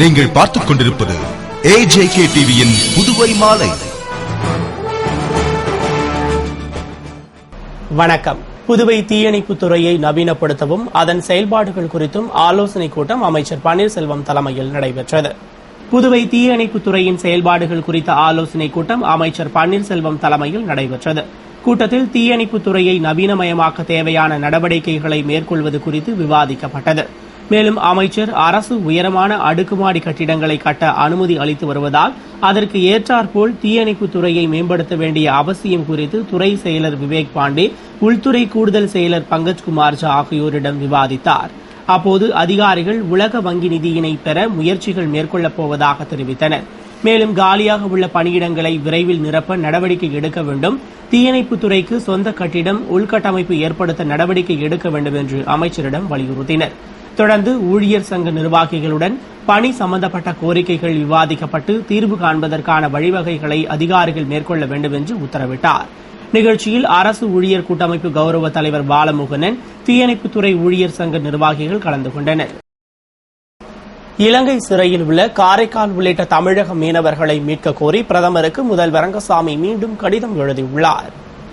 நீங்கள் பார்த்துக் கொண்டிருப்பது AJK டிவியின் புதுவை மாலை. வணக்கம். புதுவை தீயணைப்புத் துறையை நவீனப்படுத்தவும் அதன் செயல்பாடுகள் குறித்தும் ஆலோசனைக் கூட்டம் அமைச்சர் பன்னீர்செல்வம் தலைமையில் நடைபெற்றது. புதுவை தீயணைப்புத் துறையின் செயல்பாடுகள் குறித்த ஆலோசனைக் கூட்டம் அமைச்சர் பன்னீர்செல்வம் தலைமையில் நடைபெற்றது. கூட்டத்தில் தீயணைப்புத் துறையை நவீனமயமாக்க தேவையான நடவடிக்கைகளை மேற்கொள்வது குறித்து விவாதிக்கப்பட்டது. மேலும் அமைச்சர் அரசு உயரமான அடுக்குமாடி கட்டிடங்களை கட்ட அனுமதி அளித்து வருவதால் அதற்கு ஏற்றாற்போல் தீயணைப்புத் துறையை மேம்படுத்த வேண்டிய அவசியம் குறித்து துறை செயலர் விவேக் பாண்டே, உள்துறை கூடுதல் செயலர் பங்கஜ்குமார் ஜா ஆகியோரிடம் விவாதித்தார். அப்போது அதிகாரிகள் உலக வங்கி நிதியினை பெற முயற்சிகள் மேற்கொள்ளப் போவதாக தெரிவித்தனர். மேலும் காலியாக உள்ள பணியிடங்களை விரைவில் நிரப்ப நடவடிக்கை எடுக்க வேண்டும், தீயணைப்புத் துறைக்கு சொந்த கட்டிடம் உள்கட்டமைப்பு ஏற்படுத்த நடவடிக்கை எடுக்க வேண்டும் என்று அமைச்சரிடம் வலியுறுத்தினர். தொடர்ந்து ஊழியர் சங்க நிர்வாகிகளுடன் பணி சம்பந்தப்பட்ட கோரிக்கைகள் விவாதிக்கப்பட்டு தீர்வு காண்பதற்கான வழிவகைகளை அதிகாரிகள் மேற்கொள்ள வேண்டும் என்று உத்தரவிட்டார். நிகழ்ச்சியில் அரசு ஊழியர் கூட்டமைப்பு கௌரவ தலைவர் பாலமுருகன், தீயணைப்புத்துறை ஊழியர் சங்க நிர்வாகிகள் கலந்து கொண்டனர். இலங்கை சிறையில் உள்ள காரைக்கால் உள்ளிட்ட தமிழக மீனவர்களை மீட்க கோரி பிரதமருக்கு முதல்வர் ரங்கசாமி மீண்டும் கடிதம் எழுதியுள்ளார்.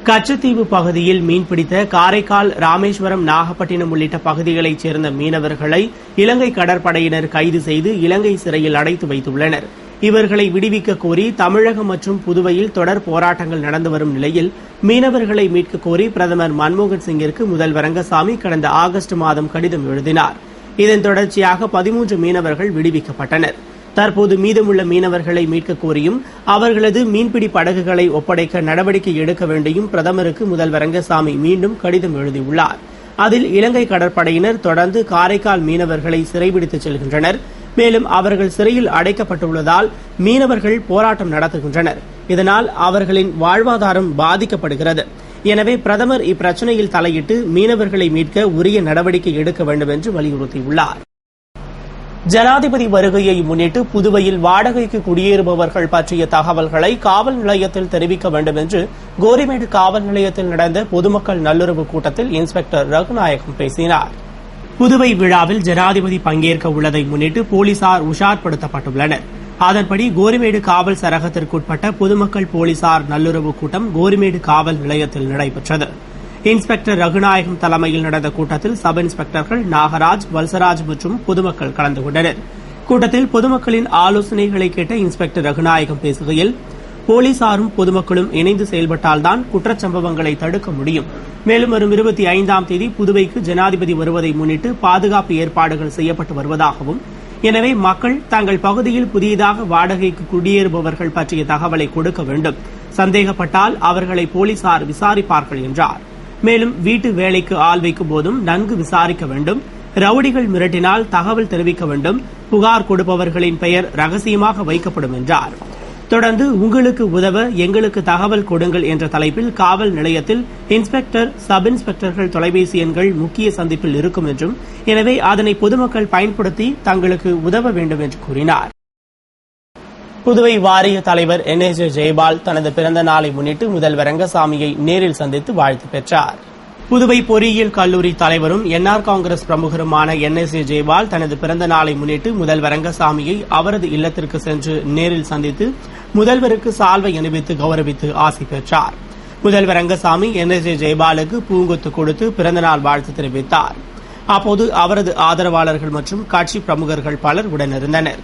கச்சத்தீவு பகுதியில் மீன்பிடித்த காரைக்கால், ராமேஸ்வரம், நாகப்பட்டினம் உள்ளிட்ட பகுதிகளைச் சேர்ந்த மீனவர்களை இலங்கை கடற்படையினர் கைது செய்து இலங்கை சிறையில் அடைத்து வைத்துள்ளனர். இவர்களை விடுவிக்க கோரி தமிழகம் மற்றும் புதுவையில் தொடர் போராட்டங்கள் நடந்து வரும் நிலையில் மீனவர்களை மீட்க கோரி பிரதமர் மன்மோகன் சிங்கிற்கு முதல்வர் ரங்கசாமி கடந்த ஆகஸ்ட் மாதம் கடிதம் எழுதினார். இதன் தொடர்ச்சியாக 13 மீனவர்கள் விடுவிக்கப்பட்டனர். தற்போது மீதமுள்ள மீனவர்களை மீட்க கோரியும் அவர்களது மீன்பிடி படகுகளை ஒப்படைக்க நடவடிக்கை எடுக்க வேண்டியும் பிரதமருக்கு முதல்வர் ரங்கசாமி மீண்டும் கடிதம் எழுதியுள்ளார். அதில் இலங்கை கடற்படையினர் தொடர்ந்து காரைக்கால் மீனவர்களை சிறைபிடித்துச் செல்கின்றனர். மேலும் அவர்கள் சிறையில் அடைக்கப்பட்டுள்ளதால் மீனவர்கள் போராட்டம் நடத்துகின்றனர். இதனால் அவர்களின் வாழ்வாதாரம் பாதிக்கப்படுகிறது. எனவே பிரதமர் இப்பிரச்சினையில் தலையிட்டு மீனவர்களை மீட்க உரிய நடவடிக்கை எடுக்க வேண்டும் என்று வலியுறுத்தியுள்ளார். ஜனாதிபதி வருகையை முன்னிட்டு புதுவையில் வாடகைக்கு குடியேறுபவர்கள் பற்றிய தகவல்களை காவல் நிலையத்தில் தெரிவிக்க வேண்டும் என்று கோரிமேடு காவல் நிலையத்தில் நடந்த பொதுமக்கள் நல்லுறவு கூட்டத்தில் இன்ஸ்பெக்டர் ரகுநாயகம் பேசினார். புதுவை விழாவில் ஜனாதிபதி பங்கேற்க உள்ளதை முன்னிட்டு போலீசார் உஷார்படுத்தப்பட்டுள்ளனர். அதன்படி கோரிமேடு காவல் சரகத்திற்குட்பட்ட பொதுமக்கள் போலீசார் நல்லுறவு கூட்டம் கோரிமேடு காவல் நிலையத்தில் நடைபெற்றது. இன்ஸ்பெக்டர் ரகுநாயகம் தலைமையில் நடந்த கூட்டத்தில் சப் இன்ஸ்பெக்டர்கள் நாகராஜ், வல்சராஜ் மற்றும் பொதுமக்கள் கலந்து கொண்டனர். கூட்டத்தில் பொதுமக்களின் ஆலோசனைகளை கேட்ட இன்ஸ்பெக்டர் ரகுநாயகம் பேசுகையில், போலீசாரும் பொதுமக்களும் இணைந்து செயல்பட்டால்தான் குற்றச்சம்பவங்களை தடுக்க முடியும். மேலும் வரும் 25ஆம் தேதி புதுவைக்கு ஜனாதிபதி வருவதை முன்னிட்டு பாதுகாப்பு ஏற்பாடுகள் செய்யப்பட்டு வருவதாகவும், எனவே மக்கள் தங்கள் பகுதியில் புதியதாக வாடகைக்கு குடியேறுபவர்கள் பற்றிய தகவலை கொடுக்க வேண்டும். சந்தேகப்பட்டால் அவர்களை போலீசார் விசாரிப்பார்கள் என்றார். மேலும் வீட்டு வேலைக்கு ஆள் வைக்கும் போதும் நன்கு விசாரிக்க வேண்டும். ரவுடிகள் மிரட்டினால் தகவல் தெரிவிக்க வேண்டும். புகார் கொடுப்பவர்களின் பெயர் ரகசியமாக வைக்கப்படும் என்றார். தொடர்ந்து உங்களுக்கு உதவ எங்களுக்கு தகவல் கொடுங்கள் என்ற தலைப்பில் காவல் நிலையத்தில் இன்ஸ்பெக்டர், சப் இன்ஸ்பெக்டர்கள் தொலைபேசி எண்கள் முக்கிய சந்திப்பில் இருக்கும் என்றும், எனவே அதனை பொதுமக்கள் பயன்படுத்தி தங்களுக்கு உதவ வேண்டும் என்று கூறினார். புதுவை வாரிய தலைவர் NSJ ஜெயபால் தனது பிறந்த நாளை முன்னிட்டு முதல்வர் ரங்கசாமியை நேரில் சந்தித்து வாழ்த்து பெற்றார். புதுவை பொறியியல் கல்லூரி தலைவரும் NR காங்கிரஸ் பிரமுகருமான NSJ ஜெயபால் தனது பிறந்த நாளை முன்னிட்டு முதல்வர் ரங்கசாமியை அவரது இல்லத்திற்கு சென்று நேரில் சந்தித்து முதல்வருக்கு சால்வை அணிவித்து கௌரவித்து ஆசி பெற்றார். முதல்வர் ரங்கசாமி NSJ ஜெயபாலுக்கு பூங்கொத்து கொடுத்து பிறந்தநாள் வாழ்த்து தெரிவித்தார். அப்போது அவரது ஆதரவாளர்கள் மற்றும் கட்சி பிரமுகர்கள் பலர் உடனிருந்தனர்.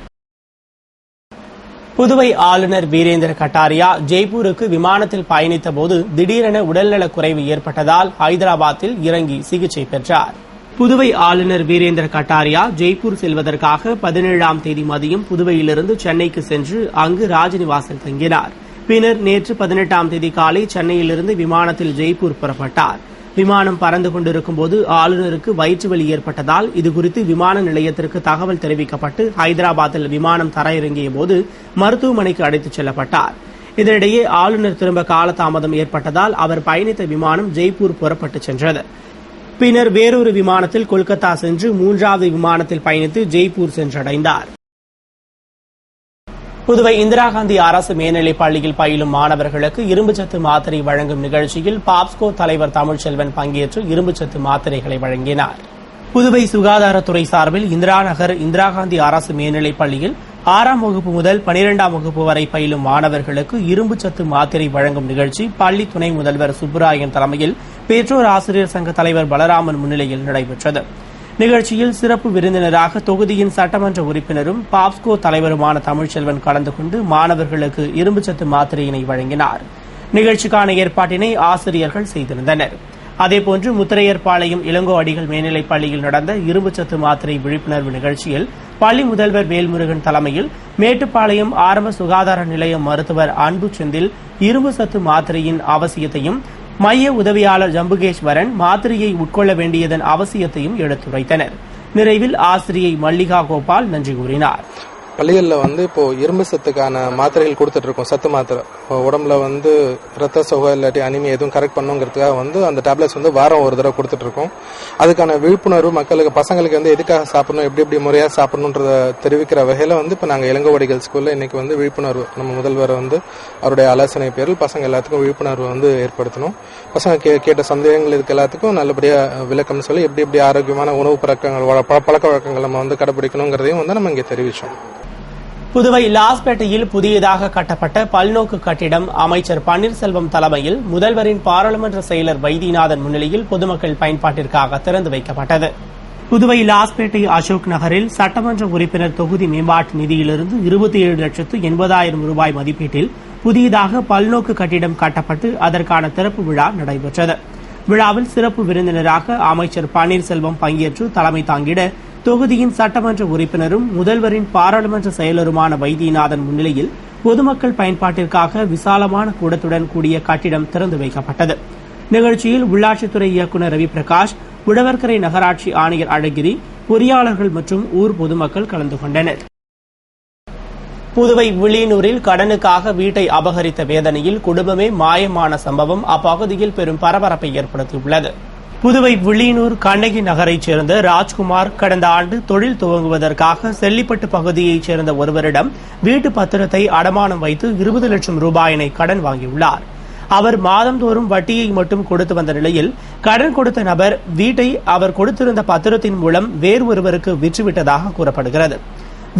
புதுவை ஆளுநர் வீரேந்திர கட்டாரியா ஜெய்ப்பூருக்கு விமானத்தில் பயணித்த போது திடீரென உடல்நலக் குறைவு ஏற்பட்டதால் ஹைதராபாத்தில் இறங்கி சிகிச்சை பெற்றார். புதுவை ஆளுநர் வீரேந்திர கட்டாரியா ஜெய்ப்பூர் செல்வதற்காக 17ஆம் தேதி மதியம் புதுவையிலிருந்து சென்னைக்கு சென்று அங்கு ராஜ்நிவாசில் தங்கினார். பின்னர் நேற்று 18ஆம் தேதி காலை சென்னையிலிருந்து விமானத்தில் ஜெய்ப்பூர் புறப்பட்டார். விமானம் பறந்து கொண்டிருக்கும் போது ஆளுநருக்கு வயிற்று வலி ஏற்பட்டதால் இதுகுறித்து விமான நிலையத்திற்கு தகவல் தெரிவிக்கப்பட்டு ஹைதராபாத்தில் விமானம் தரையிறங்கிய போது மருத்துவமனைக்கு அழைத்துச் செல்லப்பட்டார். இதனிடையே ஆளுநர் திரும்ப காலதாமதம் ஏற்பட்டதால் அவர் பயணித்த விமானம் ஜெய்ப்பூர் புறப்பட்டுச் சென்றது. பின்னர் வேறொரு விமானத்தில் கொல்கத்தா சென்று 3வது விமானத்தில் பயணித்து ஜெய்ப்பூர் சென்றடைந்தார். புதுவை இந்திரா காந்தி அரசு மேல்நிலைப் பள்ளியில் பயிலும் மாணவர்களுக்கு இரும்புச்சத்து மாத்திரை வழங்கும் நிகழ்ச்சியில் பாப்ஸ்கோ தலைவர் தமிழ்ச்செல்வன் பங்கேற்று இரும்புச்சத்து மாத்திரைகளை வழங்கினார். புதுவை சுகாதாரத்துறை சார்பில் இந்திரா நகர் இந்திரா காந்தி அரசு மேல்நிலைப் பள்ளியில் 6ஆம் வகுப்பு முதல் 12ஆம் வகுப்பு வரை பயிலும் மாணவர்களுக்கு இரும்புச்சத்து மாத்திரை வழங்கும் நிகழ்ச்சி பள்ளி துணை முதல்வர் சுப்புராயன் தலைமையில் பெற்றோர் ஆசிரியர் சங்க தலைவர் பலராமன் முன்னிலையில் நடைபெற்றது. நிகழ்ச்சியில் சிறப்பு விருந்தினராக தொகுதியின் சட்டமன்ற உறுப்பினரும் பாப்ஸ்கோ தலைவருமான தமிழ்ச்செல்வன் கலந்து கொண்டு மாணவர்களுக்கு இரும்புச்சத்து மாத்திரையினை வழங்கினார். நிகழ்ச்சிக்கான ஏற்பாட்டினை ஆசிரியர்கள் செய்திருந்தனர். அதேபோன்று முத்திரையர்பாளையம் இளங்கோ அடிகள் மேல்நிலைப் பள்ளியில் நடந்த இரும்புச்சத்து மாத்திரை விழிப்புணர்வு நிகழ்ச்சியில் பள்ளி முதல்வர் வேல்முருகன் தலைமையில் மேட்டுப்பாளையம் ஆரம்ப சுகாதார நிலைய மருத்துவர் அன்பு செந்தில் இரும்புச்சத்து மாத்திரையின் அவசியத்தையும் மைய உதவியாளர் ஜம்புகேஸ்வரன் மாத்திரையை உட்கொள்ள வேண்டியதன் அவசியத்தையும் எடுத்துரைத்தனர். நிறைவில் ஆசிரியை மல்லிகா கோபால் நன்றி கூறினார். பள்ளிகளில் இப்போ இரும்பு சத்துக்கான மாத்திரைகள் கொடுத்துட்டு இருக்கோம். சத்து மாத்திரை உடம்புல ரத்த சோகை இல்லாட்டி அனிமியா எதுவும் கரெக்ட் பண்ணுங்கிறதுக்காக அந்த டேப்லெட்ஸ் வாரம் ஒரு தடவை கொடுத்துட்டு இருக்கோம். அதுக்கான விழிப்புணர்வு மக்களுக்கு பசங்களுக்கு எதுக்காக சாப்பிடணும், எப்படி முறையாக சாப்பிடணுன்றத தெரிவிக்கிற வகையில் இப்போ நாங்கள் இளங்கோவடிகள் ஸ்கூலில் இன்னைக்கு விழிப்புணர்வு நம்ம முதல்வர் அவருடைய ஆலோசனை பேரில் பசங்க எல்லாத்துக்கும் விழிப்புணர்வு ஏற்படுத்தணும். பசங்க கேட்ட சந்தேகங்கள் இதுக்கு எல்லாத்துக்கும் நல்லபடியாக விளக்கம் சொல்லி எப்படி ஆரோக்கியமான உணவு பழக்க வழக்கங்கள் நம்ம கடைபிடிக்கணுங்கிறதையும் நம்ம இங்கே தெரிவித்தோம். புதுவை லாஸ்பேட்டையில் புதியதாக கட்டப்பட்ட பல்நோக்கு கட்டிடம் அமைச்சர் பன்னீர்செல்வம் தலைமையில் முதல்வரின் பாராளுமன்ற செயலர் வைத்தியநாதன் முன்னிலையில் பொதுமக்கள் பயன்பாட்டிற்காக திறந்து வைக்கப்பட்டது. புதுவை லாஸ்பேட்டை அசோக் நகரில் சட்டமன்ற உறுப்பினர் தொகுதி மேம்பாட்டு நிதியிலிருந்து 27,80,000 ரூபாய் மதிப்பீட்டில் புதியதாக பல்நோக்கு கட்டிடம் கட்டப்பட்டு அதற்கான திறப்பு விழா நடைபெற்றது. விழாவில் சிறப்பு விருந்தினராக அமைச்சர் பன்னீர்செல்வம் பங்கேற்று தலைமை தாங்கிட தொகுதியின் சட்டமன்ற உறுப்பினரும் முதல்வரின் பாராளுமன்ற செயலருமான வைத்தியநாதன் முன்னிலையில் பொதுமக்கள் பயன்பாட்டிற்காக விசாலமான கூடத்துடன் கூடிய கட்டிடம் திறந்து வைக்கப்பட்டது. நிகழ்ச்சியில் உள்ளாட்சித்துறை இயக்குநர் ரவி பிரகாஷ், உழவர்கரை நகராட்சி ஆணையர் அழகிரி, பொறியாளர்கள் மற்றும் ஊர் பொதுமக்கள் கலந்து கொண்டனர். புதுவை வில்லியனூரில் கடனுக்காக வீட்டை அபகரித்த வேதனையில் குடும்பமே மாயமான சம்பவம் அப்பகுதியில் பெரும் பரபரப்பை ஏற்படுத்தியுள்ளது. புதுவை வில்லியனூர் கண்ணகி நகரைச் சேர்ந்த ராஜ்குமார் கடந்த ஆண்டு தொழில் துவங்குவதற்காக செல்லிப்பட்டு பகுதியைச் சேர்ந்த ஒருவரிடம் வீட்டு பத்திரத்தை அடமானம் வைத்து 20 லட்சம் ரூபாயினை கடன் வாங்கியுள்ளார். அவர் மாதந்தோறும் வட்டியை மட்டும் கொடுத்து வந்த நிலையில் கடன் கொடுத்த நபர் வீட்டை அவர் கொடுத்திருந்த பத்திரத்தின் மூலம் வேறு ஒருவருக்கு விற்றுவிட்டதாக கூறப்படுகிறது.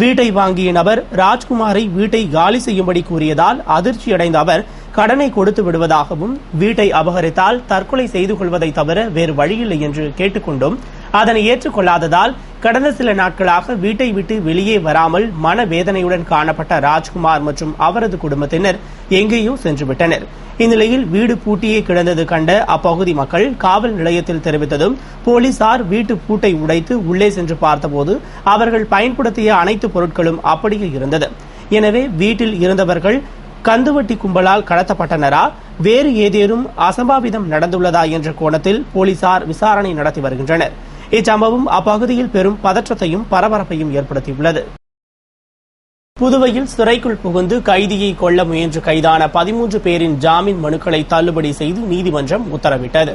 வீட்டை வாங்கிய நபர் ராஜ்குமாரை வீட்டை காலி செய்யும்படி கூறியதால் அதிர்ச்சியடைந்த அவர் கடனை கொடுத்து விடுவதாகவும் வீட்டை அபகரித்தால் தற்கொலை செய்து கொள்வதை தவிர வேறு வழியில்லை என்று கேட்டுக்கொண்டும் அதனை ஏற்றுக்கொள்ளாததால் கடந்த சில நாட்களாக வீட்டை விட்டு வெளியே வராமல் மனவேதனையுடன் காணப்பட்ட ராஜ்குமார் மற்றும் அவரது குடும்பத்தினர் எங்கேயோ சென்றுவிட்டனர். இந்நிலையில் வீடு பூட்டியே கிடந்தது கண்ட அப்பகுதி மக்கள் காவல் நிலையத்தில் தெரிவித்ததும் போலீசார் வீட்டு பூட்டை உடைத்து உள்ளே சென்று பார்த்தபோது அவர்கள் பயன்படுத்திய அனைத்து பொருட்களும் அப்படியே இருந்தது. எனவே வீட்டில் இருந்தவர்கள் கந்துவட்டி கும்பலால் கடத்தப்பட்டனரா, வேறு ஏதேனும் அசம்பாவிதம் நடந்துள்ளதா என்ற கோணத்தில் போலீசார் விசாரணை நடத்தி வருகின்றனர். இச்சம்பவம் அப்பகுதியில் பெரும் பதற்றத்தையும் பரபரப்பையும் ஏற்படுத்தியுள்ளது. புதுவையில் சிறைக்குள் புகுந்து கைதியை கொல்ல முயன்று கைதான 13 பேரின் ஜாமீன் மனுக்களை தள்ளுபடி செய்து நீதிமன்றம் உத்தரவிட்டது.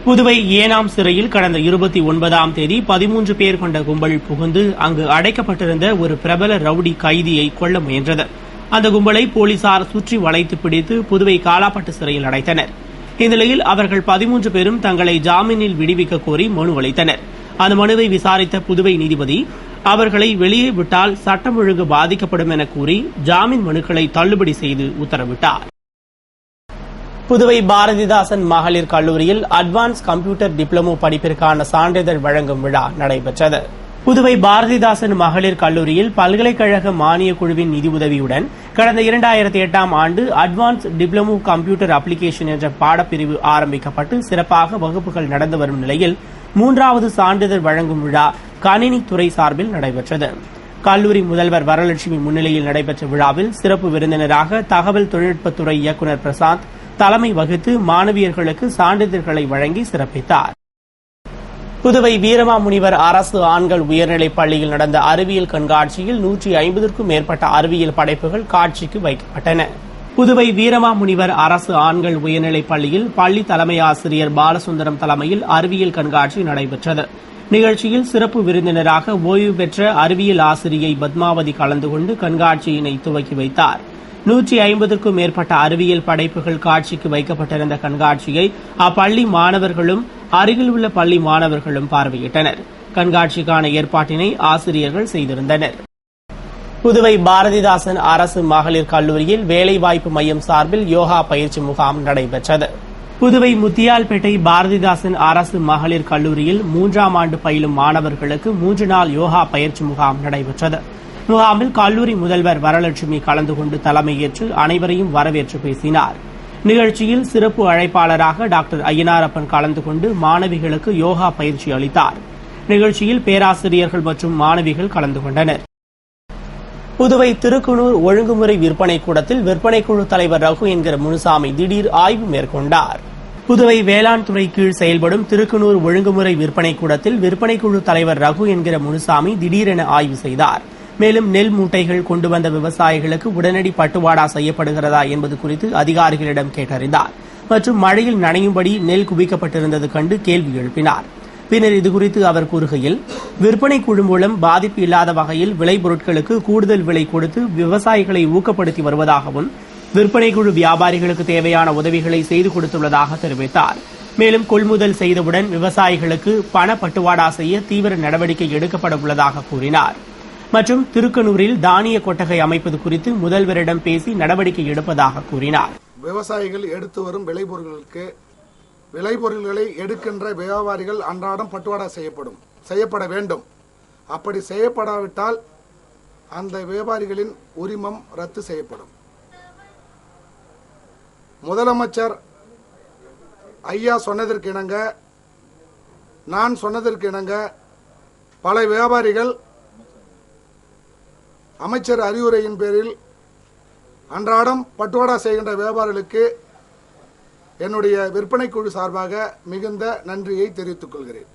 புதுவை ஏனாம் சிறையில் கடந்த 29ஆம் தேதி 13 பேர் கொண்ட கும்பல் புகுந்து அங்கு அடைக்கப்பட்டிருந்த ஒரு பிரபல ரவுடி கைதியை கொல்ல முயன்றது. அந்த கும்பலை போலீசார் சுற்றி வளைத்து பிடித்து புதுவை காலாப்பட்டு சிறையில் அடைத்தனர். இந்நிலையில் அவர்கள் 13 பேரும் தங்களை ஜாமீனில் விடுவிக்க கோரி மனு அளித்தனர். அந்த மனுவை விசாரித்த புதுவை நீதிபதி அவர்களை வெளியே விட்டால் சட்டம் ஒழுங்கு பாதிக்கப்படும் என கூறி ஜாமீன் மனுக்களை தள்ளுபடி செய்து உத்தரவிட்டார். புதுவை பாரதிதாசன் மகளிர் கல்லூரியில் அட்வான்ஸ் கம்ப்யூட்டர் டிப்ளமோ படிப்பிற்கான சான்றிதழ் வழங்கும் விழா நடைபெற்றது. புதுவை பாரதிதாசன் மகளிர் கல்லூரியில் பல்கலைக்கழக மானியக் குழுவின் நிதியுதவியுடன் கடந்த 2008ஆம் ஆண்டு அட்வான்ஸ் டிப்ளமோ கம்ப்யூட்டர் அப்ளிகேஷன் என்ற பாடப்பிரிவு ஆரம்பிக்கப்பட்டு சிறப்பாக வகுப்புகள் நடந்து வரும் நிலையில் 3வது சான்றிதழ் வழங்கும் விழா கணினித்துறை சார்பில் நடைபெற்றது. கல்லூரி முதல்வர் வரலட்சுமி முன்னிலையில் நடைபெற்ற விழாவில் சிறப்பு விருந்தினராக தகவல் தொழில்நுட்பத்துறை இயக்குநர் பிரசாந்த் தலைமை வகித்து மாணவியர்களுக்கு சான்றிதழ்களை வழங்கி சிறப்பித்தார். புதுவை வீரமாமுனிவர் அரசு ஆண்கள் உயர்நிலைப் பள்ளியில் நடந்த அறிவியல் கண்காட்சியில் 150க்கும் மேற்பட்ட அறிவியல் படைப்புகள் காட்சிக்கு வைக்கப்பட்டன. புதுவை வீரமாமுனிவர் அரசு ஆண்கள் உயர்நிலைப் பள்ளியில் பள்ளி தலைமை ஆசிரியர் பாலசுந்தரம் தலைமையில் அறிவியல் கண்காட்சி நடைபெற்றது. நிகழ்ச்சியில் சிறப்பு விருந்தினராக ஓய்வு பெற்ற அறிவியல் ஆசிரியை பத்மாவதி கலந்து கொண்டு கண்காட்சியினை துவக்கி வைத்தார். 150க்கும் மேற்பட்ட அறிவியல் படைப்புகள் காட்சிக்கு வைக்கப்பட்டிருந்த கண்காட்சியை அப்பள்ளி மாணவர்களும் அருகில் உள்ள பள்ளி மாணவர்களும் பார்வையிட்டனர். கண்காட்சிக்கான ஏற்பாட்டினை ஆசிரியர்கள் செய்திருந்தனர். புதுவை பாரதிதாசன் அரசு மகளிர் கல்லூரியில் வேலைவாய்ப்பு மையம் சார்பில் யோகா பயிற்சி முகாம் நடைபெற்றது. புதுவை முத்தியால்பேட்டை பாரதிதாசன் அரசு மகளிர் கல்லூரியில் 3ஆம் ஆண்டு பயிலும் மாணவர்களுக்கு 3 நாள் யோகா பயிற்சி முகாம் நடைபெற்றது. முகாமில் கல்லூரி முதல்வர் வரலட்சுமி கலந்து கொண்டு தலைமையேற்று அனைவரையும் வரவேற்று பேசினார். நிகழ்ச்சியில் சிறப்பு அழைப்பாளராக டாக்டர் ஐயனாரப்பன் கலந்து கொண்டு மாணவிகளுக்கு யோகா பயிற்சி அளித்தார். நிகழ்ச்சியில் பேராசிரியர்கள் மற்றும் மாணவிகள் கலந்து கொண்டனர். புதுவை திருக்குனூர் ஒழுங்குமுறை விற்பனை கூடத்தில் விற்பனை குழு தலைவர் ரகு என்கிற முனுசாமி திடீர் ஆய்வு மேற்கொண்டார். புதுவை வேளாண் துறை கீழ் செயல்படும் திருக்குனூர் ஒழுங்குமுறை விற்பனை கூடத்தில் விற்பனை குழு தலைவர் ரகு என்கிற முனுசாமி திடீரென ஆய்வு செய்தார். மேலும் நெல் மூட்டைகள் கொண்டு வந்த விவசாயிகளுக்கு உடனடி பட்டுவாடா செய்யப்படுகிறதா என்பது குறித்து அதிகாரிகளிடம் கேட்டறிந்தார். மற்றும் மழையில் நனையும்படி நெல் குவிக்கப்பட்டிருந்தது கண்டு கேள்வி எழுப்பினார். பின்னர் இதுகுறித்து அவர் கூறுகையில், விற்பனை குழு மூலம் பாதிப்பு இல்லாத வகையில் விளைபொருட்களுக்கு கூடுதல் விலை கொடுத்து விவசாயிகளை ஊக்கப்படுத்தி வருவதாகவும் விற்பனை குழு வியாபாரிகளுக்கு தேவையான உதவிகளை செய்து கொடுத்துள்ளதாக தெரிவித்தார். மேலும் கொள்முதல் செய்தவுடன் விவசாயிகளுக்கு பண பட்டுவாடா செய்ய தீவிர நடவடிக்கை எடுக்கப்பட உள்ளதாக கூறினார். மற்றும் திருக்கனூரில் தானிய கொட்டகை அமைப்பது குறித்து முதல்வரிடம் பேசி நடவடிக்கை எடுப்பதாக கூறினார். விவசாயிகள் எடுத்து வரும் விளைபொருள்களை எடுக்கின்ற வியாபாரிகள் அன்றாடம் பட்டுவாடா செய்யப்பட வேண்டும். அப்படி செய்யப்படாவிட்டால் அந்த வியாபாரிகளின் உரிமம் ரத்து செய்யப்படும். முதலமைச்சர் ஐயா சொன்னதற்கிணங்க, நான் சொன்னதற்கிணங்க பல வியாபாரிகள் அமைச்சர் அறிவுரையின் பேரில் அன்றாடம் பட்டுவாடா செய்கின்ற வியாபாரிகளுக்கு என்னுடைய விற்பனை குழு சார்பாக மிகுந்த நன்றியை தெரிவித்துக் கொள்கிறேன்.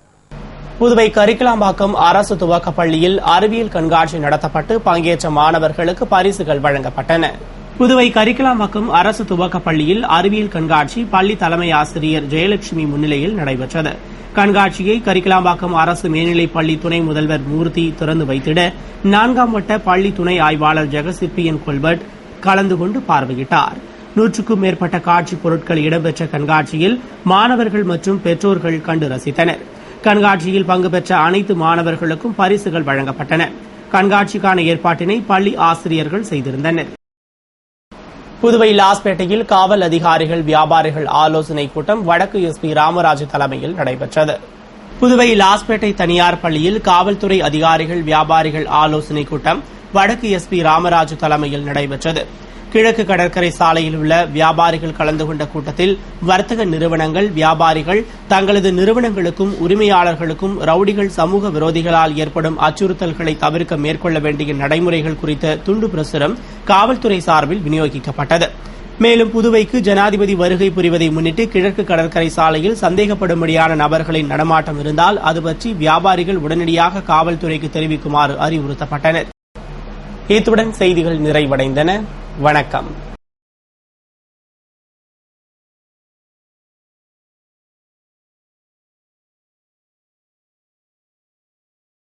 புதுவை கரிக்கலாம்பாக்கம் அரசு துவக்கப் பள்ளியில் அறிவியல் கண்காட்சி நடத்தப்பட்டு பங்கேற்ற மாணவர்களுக்கு பரிசுகள் வழங்கப்பட்டன. புதுவை கரிக்கலாம்பாக்கம் அரசு துவக்கப் பள்ளியில் அறிவியல் கண்காட்சி பள்ளி தலைமை ஆசிரியர் ஜெயலட்சுமி முன்னிலையில் நடைபெற்றது. கண்காட்சியை கரிக்கலாம்பாக்கம் அரசு மேல்நிலைப் பள்ளி துணை முதல்வர் மூர்த்தி திறந்து வைத்திட 4ஆம் வட்ட பள்ளி துணை ஆய்வாளர் ஜெகசிப்பியன் கொல்பர்ட் கலந்து கொண்டு பார்வையிட்டார். 100க்கும் மேற்பட்ட காட்சி பொருட்கள் இடம்பெற்ற கண்காட்சியில் மாணவர்கள் மற்றும் பெற்றோர்கள் கண்டு ரசித்தனர். கண்காட்சியில் பங்கு பெற்ற அனைத்து மாணவர்களுக்கும் பரிசுகள் வழங்கப்பட்டன. கண்காட்சிக்கான ஏற்பாட்டினை பள்ளி ஆசிரியர்கள் செய்திருந்தனர். புதுவை லாஸ்பேட்டையில் காவல் அதிகாரிகள் வியாபாரிகள் ஆலோசனைக் கூட்டம் வடக்கு எஸ்பி ராமராஜு தலைமையில் நடைபெற்றது. புதுவை லாஸ்பேட்டை தனியார் பள்ளியில் காவல்துறை அதிகாரிகள் வியாபாரிகள் ஆலோசனைக் கூட்டம் வடக்கு எஸ்பி ராமராஜு தலைமையில் நடைபெற்றது. கிழக்கு கடற்கரை சாலையில் உள்ள வியாபாரிகள் கலந்து கொண்ட கூட்டத்தில் வர்த்தக நிறுவனங்கள் வியாபாரிகள் தங்களது நிறுவனங்களுக்கும் உரிமையாளர்களுக்கும் ரவுடிகள் சமூக விரோதிகளால் ஏற்படும் அச்சுறுத்தல்களை தவிர்க்க மேற்கொள்ள வேண்டிய நடைமுறைகள் குறித்த துண்டு பிரசுரம் காவல்துறை சார்பில் விநியோகிக்கப்பட்டது. மேலும் புதுவைக்கு ஜனாதிபதி வருகை புரிவதை முன்னிட்டு கிழக்கு கடற்கரை சாலையில் சந்தேகப்படும்படியான நபர்களின் நடமாட்டம் இருந்தால் அது பற்றி வியாபாரிகள் உடனடியாக காவல்துறைக்கு தெரிவிக்குமாறு அறிவுறுத்தப்பட்டனர். இத்துடன் செய்திகள் நிறைவடைந்தன. வணக்கம்.